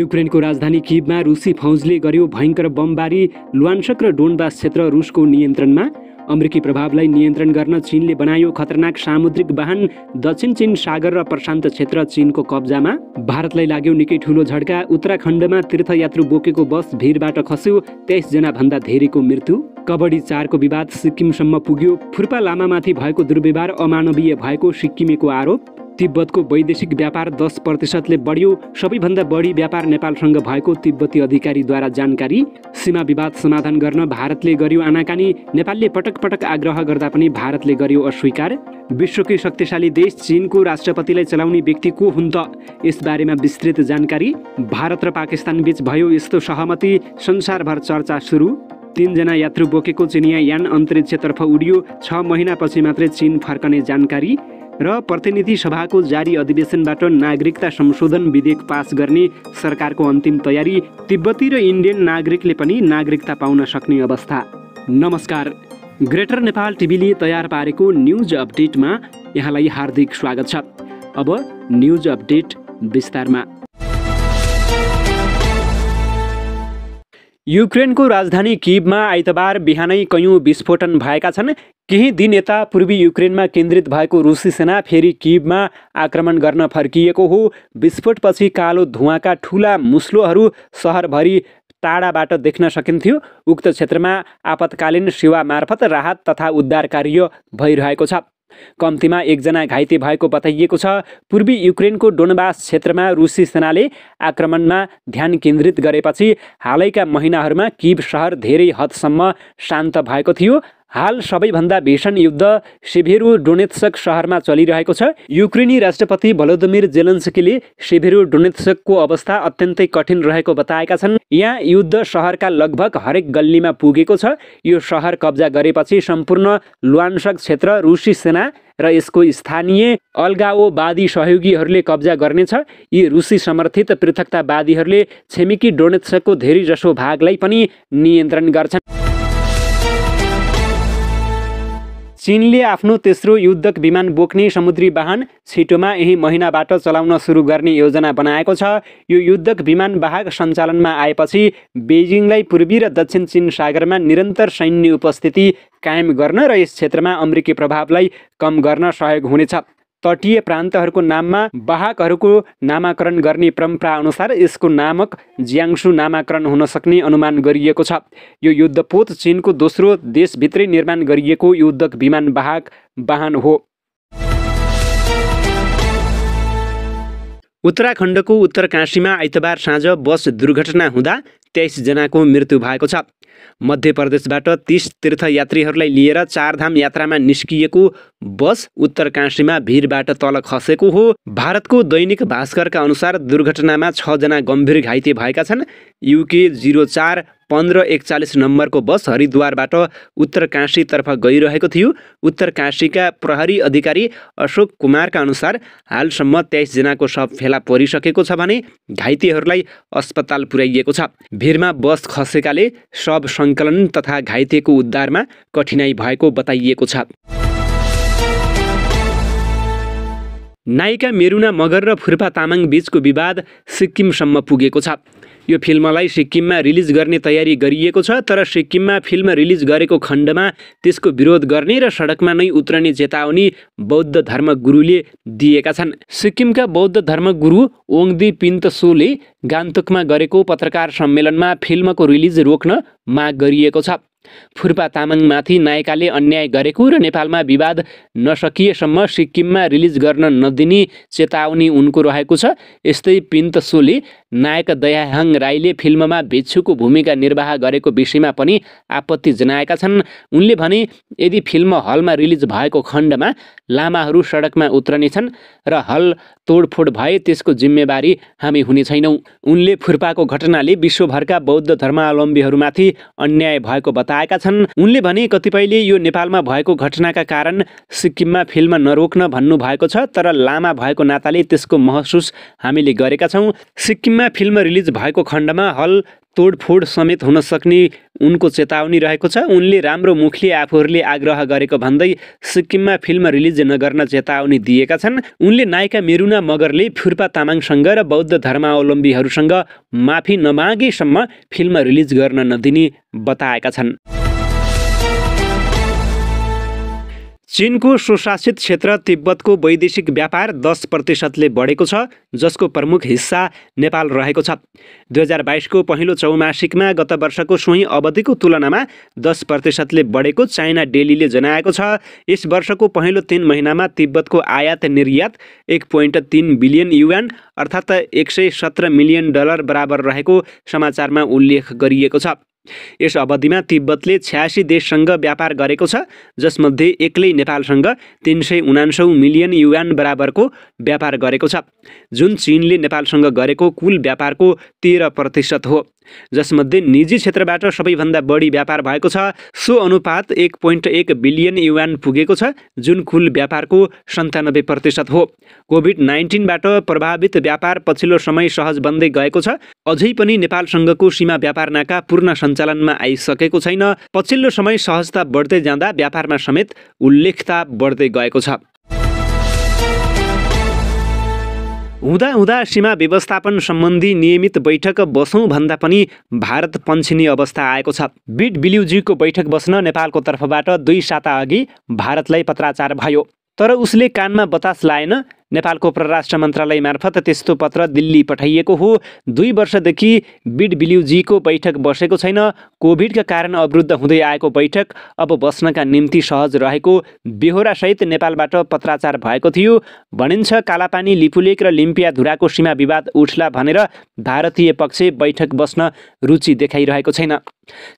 युक्रेनको राजधानी किभमा रुसी फौजले गर्यो भयङ्कर बमबारी। लुहान्स्क र डोनबास क्षेत्र रुसको नियन्त्रणमा। अमेरिकी प्रभावलाई नियन्त्रण गर्न चीनले बनायो खतरनाक सामुद्रिक वाहन। दक्षिण चीन सागर र प्रशान्त क्षेत्र चीनको कब्जामा। भारतलाई लाग्यो निकै ठूलो झड्का। उत्तराखण्डमा तीर्थयात्रु बोकेको बस भिरबाट खस्यो। 23 जना भन्दा धेरैको मृत्यु। कबड्डी 4 को विवाद सिक्किमसम्म पुग्यो। फुर्पा लामामाथि भएको दुर्व्यवहार अमानवीय भएको सिक्किमेको आरोप। तिब्बतको वैदेशिक व्यापार 10% बढ्यो। सबैभन्दा बढी व्यापार नेपालसँग भएको तिब्बती अधिकारीद्वारा जानकारी। सीमा विवाद समाधान गर्न भारतले गर्यो आनाकानी। नेपालले पटक पटक आग्रह गर्दा पनि भारतले गर्यो अस्वीकार। विश्वकै शक्तिशाली देश चीनको राष्ट्रपतिलाई चलाउने व्यक्ति को हुन् त? यसबारेमा विस्तृत जानकारी। भारत र पाकिस्तान बीच भयो यस्तो सहमति। संसारभर चर्चा सुरु। 3 जना यात्रु बोकेको चिनिया यान अन्तरिक्षतर्फ उड्यो। 6 महिनापछि मात्रै चीन फर्कने जानकारी। र प्रतिनिधि सभाको जारी अधिवेशनबाट नागरिकता संशोधन विधेयक पास गर्ने सरकारको अन्तिम तयारी। तिब्बती र इन्डियन नागरिकले पनि नागरिकता पाउन सक्ने अवस्था। नमस्कार, ग्रेटर नेपाल टिभीले तयार पारेको न्युज अपडेटमा यहाँलाई हार्दिक स्वागत छ। अब न्युज अपडेट विस्तारमा। युक्रेनको राजधानी किभमा आइतबार बिहानै कयौं विस्फोटन भएका छन्। केही दिन यता पूर्वी युक्रेनमा केन्द्रित भएको रुसी सेना फेरि किभमा आक्रमण गर्न फर्किएको हो। विस्फोटपछि कालो धुवाँका ठूला मुस्लोहरू सहरभरि टाढाबाट देख्न सकिन्थ्यो। उक्त क्षेत्रमा आपतकालीन सेवा मार्फत राहत तथा उद्धार कार्य भइरहेको छ। कम्तीमा 1 जना घाइते भएको बताइएको छ। पूर्वी युक्रेनको डोनबास क्षेत्रमा रुसी सेनाले आक्रमणमा ध्यान केन्द्रित गरेपछि हालैका महिनाहरूमा किभ सहर धेरै हदसम्म शान्त भएको थियो। हाल सबैभन्दा भीषण युद्ध सेभेरोडोनेत्स्क सहरमा चलिरहेको छ। युक्रेनी राष्ट्रपति भलोदिमिर जेलेन्स्कीले सेभेरोडोनेत्स्कको अवस्था अत्यन्तै कठिन रहेको बताएका छन्। यहाँ युद्ध सहरका लगभग हरेक गल्लीमा पुगेको छ। यो सहर कब्जा गरेपछि सम्पूर्ण लुहान्स्क क्षेत्र रुसी सेना र यसको स्थानीय अलगावोवादी सहयोगीहरूले कब्जा गर्नेछ। यी रुसी समर्थित पृथकतावादीहरूले छिमेकी डोनेत्स्कको धेरैजसो भागलाई पनि नियन्त्रण गर्छन्। चीनले आफ्नो तेस्रो युद्धक विमान बोक्ने समुद्री वाहन छिटोमा यही महिनाबाट चलाउन सुरु गर्ने योजना बनाएको छ। यो युद्धक विमान वाहक सञ्चालनमा आएपछि बेजिङलाई पूर्वी र दक्षिण चीन सागरमा निरन्तर सैन्य उपस्थिति कायम गर्न र यस क्षेत्रमा अमेरिकी प्रभावलाई कम गर्न सहयोग हुनेछ। तटीय प्रान्तहरूको नाममा वाहकहरूको नामाकरण गर्ने परम्परा अनुसार यसको नामक ज्याङ्सु नामाकरण हुन सक्ने अनुमान गरिएको छ। यो युद्धपोत चीनको दोस्रो देशभित्रै निर्माण गरिएको युद्धक विमान वाहक वाहन हो। उत्तराखण्डको उत्तरकाशीमा आइतबार साँझ बस दुर्घटना हुँदा 23 जनाको मृत्यु भएको छ। मध्य प्रदेशबाट 30 तीर्थयात्रीहरूलाई लिएर 4 धाम यात्रामा निस्किएको बस उत्तरकाशीमा भिरबाट तल खसेको हो। भारतको दैनिक भास्करका अनुसार दुर्घटनामा 6 जना गम्भीर घाइते भएका छन्। UK 04-1541 नम्बरको बस हरिद्वारबाट उत्तरकाशीतर्फ गइरहेको थियो। उत्तरकाशीका प्रहरी अधिकारी अशोक कुमारका अनुसार हालसम्म 23 जनाको शव फेला परिसकेको छ भने घाइतेहरूलाई अस्पताल पुर्याइएको छ। भिरमा बस खसेकाले शव सङ्कलन तथा घाइतेको उद्धारमा कठिनाई भएको बताइएको छ। नायिका मेरुना मगर र फुर्पा तामाङ बीचको विवाद सिक्किमसम्म पुगेको छ। यो फिल्मलाई सिक्किममा रिलिज गर्ने तयारी गरिएको छ, तर सिक्किममा फिल्म रिलिज गरेको खण्डमा त्यसको विरोध गर्ने र सडकमा नै उत्रने चेतावनी बौद्ध धर्मगुरुले दिएका छन्। सिक्किमका बौद्ध धर्मगुरु ओङदी पिन्तसोले गान्तोकमा गरेको पत्रकार सम्मेलनमा फिल्मको रिलिज रोक्न माग गरिएको छ। फुर्पा तामाङमाथि नायिकाले अन्याय गरेको र नेपालमा विवाद नसकिएसम्म सिक्किममा रिलिज गर्न नदिने चेतावनी उनको रहेको छ। यस्तै पिन्तसोले नायक दयाहाङ राईले फिल्ममा भिक्षुको भूमिका निर्वाह गरेको विषयमा पनि आपत्ति जनाएका छन्। उनले भने यदि फिल्म हलमा रिलिज भएको खण्डमा लामाहरू सडकमा उत्रनेछन् र हल तोडफोड भए त्यसको जिम्मेवारी हामी हुने छैनौँ। उनले फुर्पाको घटनाले विश्वभरका बौद्ध धर्मावलम्बीहरूमाथि अन्याय भएको बताएका छन्। उनले भने कतिपयले यो नेपालमा भएको घटनाका कारण सिक्किममा फिल्म नरोक्न भन्नु भएको छ, तर लामा भएको नाताले त्यसको महसुस हामीले गरेका छौँ। सिक्किममा सिक्किममा फिल्म रिलिज भएको खण्डमा हल तोडफोड समेत हुन सक्ने उनको चेतावनी रहेको छ। उनले राम्रो मुखले आफूहरूले आग्रह गरेको भन्दै सिक्किममा फिल्म रिलिज नगर्न चेतावनी दिएका छन्। उनले नायिका मेरुना मगरले फुर्पा तामाङसँग र बौद्ध धर्मावलम्बीहरूसँग माफी नमागेसम्म फिल्म रिलिज गर्न नदिने बताएका छन्। चीनको स्वशासित क्षेत्र तिब्बतको वैदेशिक व्यापार 10%ले बढेको छ, जसको प्रमुख हिस्सा नेपाल रहेको छ। 2022को पहिलो चौमासिकमा गत वर्षको सोही अवधिको तुलनामा 10%ले बढेको चाइना डेलीले जनाएको छ। यस वर्षको पहिलो 3 महिनामा तिब्बतको आयात निर्यात 1.3 बिलियन युआन अर्थात् $117 मिलियन बराबर रहेको समाचारमा उल्लेख गरिएको छ। यस अवधिमा तिब्बतले 86 देशसँग व्यापार गरेको छ, जसमध्ये एक्लै नेपालसँग 379 मिलियन युआन बराबरको व्यापार गरेको छ, जुन चीनले नेपालसँग गरेको कुल व्यापारको 13% हो, जसमध्ये निजी क्षेत्रबाट सबैभन्दा बढी व्यापार भएको छ। सो अनुपात 1.1 बिलियन युआन पुगेको छ, जुन कुल व्यापारको 97% हो। कोभिड-19बाट प्रभावित व्यापार पछिल्लो समय सहज बन्दै गएको छ। अझै पनि नेपालसँगको सीमा व्यापार नाका पूर्ण सञ्चालनमा आइसकेको छैन। पछिल्लो समय सहजता बढ्दै जाँदा व्यापारमा समेत उल्लेखता बढ्दै गएको छ। हुँदा सीमा व्यवस्थापन सम्बन्धी नियमित बैठक बसौँ भन्दा पनि भारत पन्छिने अवस्था आएको छ। बिड बिल्युजीको बैठक बस्न नेपालको तर्फबाट 2 साता अघि भारतलाई पत्राचार भयो, तर उसले कानमा बतास लाएन। नेपालको परराष्ट्र मन्त्रालय मार्फत त्यस्तो पत्र दिल्ली पठाइएको हो। 2 वर्षदेखि बिड बिल्युजीको बैठक बसेको छैन। कोभिडका कारण अवरुद्ध हुँदै आएको बैठक अब बस्नका निम्ति सहज रहेको बेहोरासहित नेपालबाट पत्राचार भएको थियो। भनिन्छ कालापानी, लिपुलेक र लिम्पियाधुराको सीमा विवाद उठ्ला भनेर भारतीय पक्ष बैठक बस्न रुचि देखाइरहेको छैन।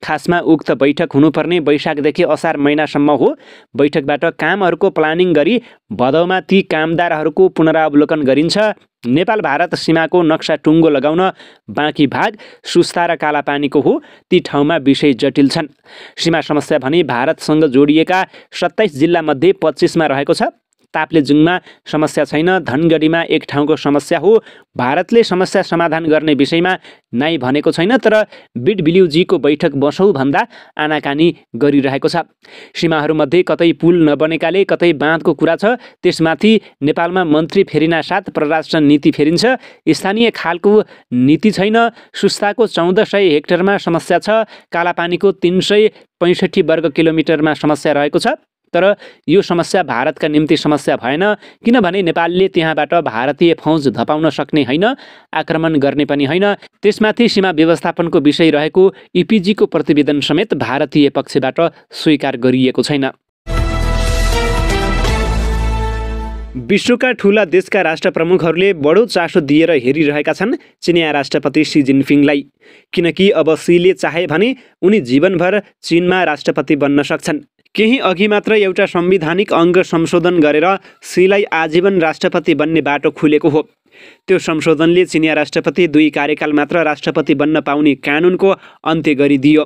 खासमा उक्त बैठक हुनुपर्ने वैशाखदेखि असार महिनासम्म हो। बैठकबाट कामहरूको प्लानिङ गरी भदौमा ती कामदारहरूको पुनरावलोकन गरिन्छ। नेपाल भारत सीमाको नक्सा टुङ्गो लगाउन बाँकी भाग सुस्ता र कालापानीको हो। ती ठाउँमा विषय जटिल छन्। सीमा समस्या भने भारतसँग जोडिएका 27 जिल्लामध्ये 25मा रहेको छ। ताप्लेजुङमा समस्या छैन, धनगढीमा एक ठाउँको समस्या हो। भारतले समस्या समाधान गर्ने विषयमा नाइ भनेको छैन, तर बिड बिल्युजीको बैठक बसौँ भन्दा आनाकानी गरिरहेको छ। सीमाहरूमध्ये कतै पुल नबनेकाले कतै बाँधको कुरा छ। त्यसमाथि नेपालमा मन्त्री फेरिना साथ परराष्ट्र नीति फेरिन्छ। स्थानीय खालको नीति छैन। सुस्ताको 1400 हेक्टरमा समस्या छ। कालापानीको 365 वर्ग किलोमिटरमा समस्या रहेको छ। तर यो समस्या भारतका निम्ति समस्या भएन, किनभने नेपालले त्यहाँबाट भारतीय फौज धपाउन सक्ने होइन, आक्रमण गर्ने पनि होइन। त्यसमाथि सीमा व्यवस्थापनको विषय रहेको इपिजीको प्रतिवेदन समेत भारतीय पक्षबाट स्वीकार गरिएको छैन। विश्वका ठूला देशका राष्ट्र प्रमुखहरूले बडो चासो दिएर हेरिरहेका छन् चिनिया राष्ट्रपति सी जिनपिङलाई, किनकि अब सीले चाहे भने उनी जीवनभर चीनमा राष्ट्रपति बन्न सक्छन्। केही अघि मात्र एउटा संवैधानिक अङ्ग संशोधन गरेर सीलाई आजीवन राष्ट्रपति बन्ने बाटो खुलेको हो। त्यो संशोधनले चिनिया राष्ट्रपति 2 कार्यकाल मात्र राष्ट्रपति बन्न पाउने कानुनको अन्त्य गरिदियो।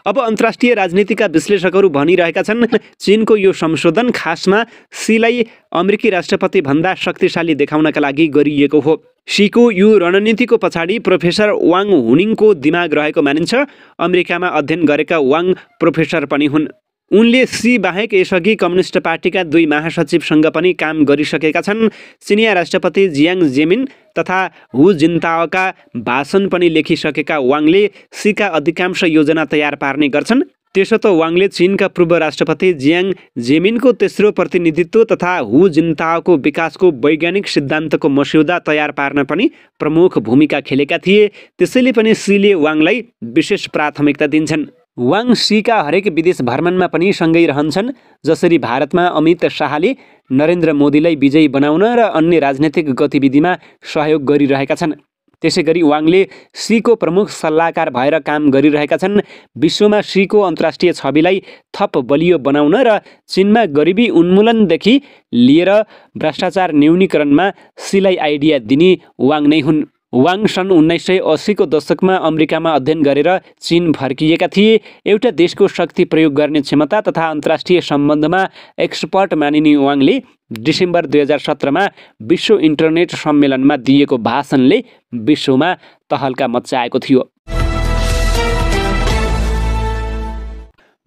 अब अन्तर्राष्ट्रिय राजनीतिका विश्लेषकहरू भनिरहेका छन् चीनको यो संशोधन खासमा सीलाई अमेरिकी राष्ट्रपति भन्दा शक्तिशाली देखाउनका लागि गरिएको हो। सीको यो रणनीतिको पछाडि प्रोफेसर वाङ हुनिङको दिमाग रहेको मानिन्छ। अमेरिकामा अध्ययन गरेका वाङ प्रोफेसर पनि हुन्। उनले सी बाहेक यसअघि कम्युनिस्ट पार्टीका 2 महासचिवसँग पनि काम गरिसकेका छन्। चिनिया राष्ट्रपति जियाङ जेमिन तथा हु जिन्ताओका भाषण पनि लेखिसकेका वाङले सीका अधिकांश योजना तयार पार्ने गर्छन्। त्यसो त वाङले चीनका पूर्व राष्ट्रपति जियाङ जेमिनको तेस्रो प्रतिनिधित्व तथा हु जिन्ताओको विकासको वैज्ञानिक सिद्धान्तको मस्यौदा तयार पार्न पनि प्रमुख भूमिका खेलेका थिए। त्यसैले पनि सीले वाङलाई विशेष प्राथमिकता दिन्छन्। वाङ सीका हरेक विदेश भ्रमणमा पनि सँगै रहन्छन्। जसरी भारतमा अमित शाहले नरेन्द्र मोदीलाई विजयी बनाउन र अन्य राजनैतिक गतिविधिमा सहयोग गरिरहेका छन्, त्यसैगरी वाङले सीको प्रमुख सल्लाहकार भएर काम गरिरहेका छन्। विश्वमा सीको अन्तर्राष्ट्रिय छविलाई थप बलियो बनाउन र चीनमा गरिबी उन्मूलनदेखि लिएर भ्रष्टाचार न्यूनीकरणमा सीलाई आइडिया दिने वाङ नै हुन्। वाङ सन् 1980 को दशकमा अमेरिकामा अध्ययन गरेर चीन फर्किएका थिए। एउटा देशको शक्ति प्रयोग गर्ने क्षमता तथा अन्तर्राष्ट्रिय सम्बन्धमा एक्सपर्ट मानिने वाङले डिसेम्बर 2017 मा विश्व इन्टरनेट सम्मेलनमा दिएको भाषणले विश्वमा तहल्का मच्चाएको थियो।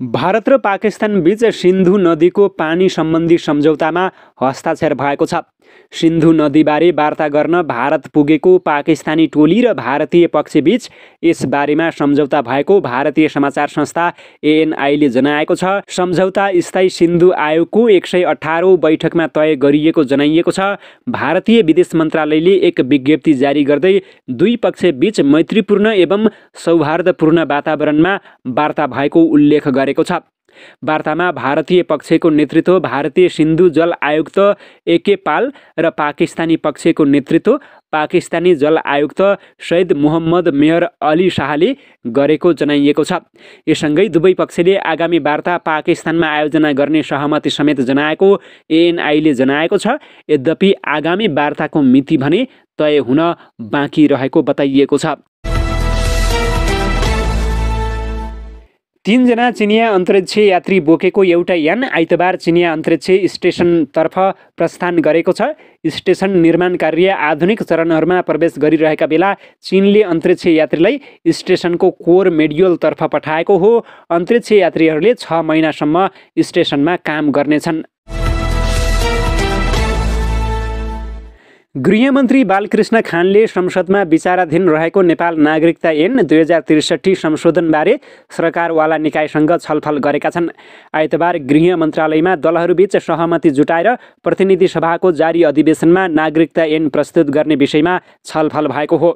भारत र पाकिस्तान बीच सिन्धु नदीको पानी सम्बन्धी सम्झौतामा हस्ताक्षर भएको छ। सिन्धु नदीबारे वार्ता गर्न भारत पुगेको पाकिस्तानी टोली र भारतीय पक्षबीच यस बारेमा सम्झौता भएको भारतीय समाचार संस्था ANI ले जनाएको छ। सम्झौता स्थायी सिन्धु आयोगको 118औं बैठकमा तय गरिएको जनाइएको छ। भारतीय विदेश मन्त्रालयले एक विज्ञप्ति जारी गर्दै दुई पक्षबीच मैत्रीपूर्ण एवं सौहार्दपूर्ण वातावरणमा वार्ता भएको उल्लेख गरेको छ। वार्तामा भारतीय पक्षको नेतृत्व भारतीय सिन्धु जल आयुक्त AK पाल र पाकिस्तानी पक्षको नेतृत्व पाकिस्तानी जल आयुक्त सैयद मोहम्मद मेहर अली शाहले गरेको जनाइएको छ। यससँगै दुवै पक्षले आगामी वार्ता पाकिस्तानमा आयोजना गर्ने सहमति समेत जनाएको ANI ले जनाएको छ। यद्यपि आगामी वार्ताको मिति भने तय हुन बाँकी रहेको बताइएको छ। 3 जना चिनिया अन्तरिक्ष यात्री बोकेको एउटा यान आइतबार चिनिया अन्तरिक्ष स्टेसनतर्फ प्रस्थान गरेको छ। स्टेसन निर्माण कार्य आधुनिक चरणहरूमा प्रवेश गरिरहेका बेला चीनले अन्तरिक्ष यात्रीलाई स्टेसनको कोर मोड्युलतर्फ पठाएको हो। अन्तरिक्ष यात्रीहरूले 6 महिनासम्म स्टेसनमा काम गर्नेछन्। गृहमन्त्री बालकृष्ण खानले संसदमा विचाराधीन रहेको नेपाल नागरिकता ऐन 2063 संशोधनबारे सरकारवाला निकायसँग छलफल गरेका छन्। आइतबार गृह मन्त्रालयमा दलहरूबीच सहमति जुटाएर प्रतिनिधि सभाको जारी अधिवेशनमा नागरिकता ऐन प्रस्तुत गर्ने विषयमा छलफल भएको हो।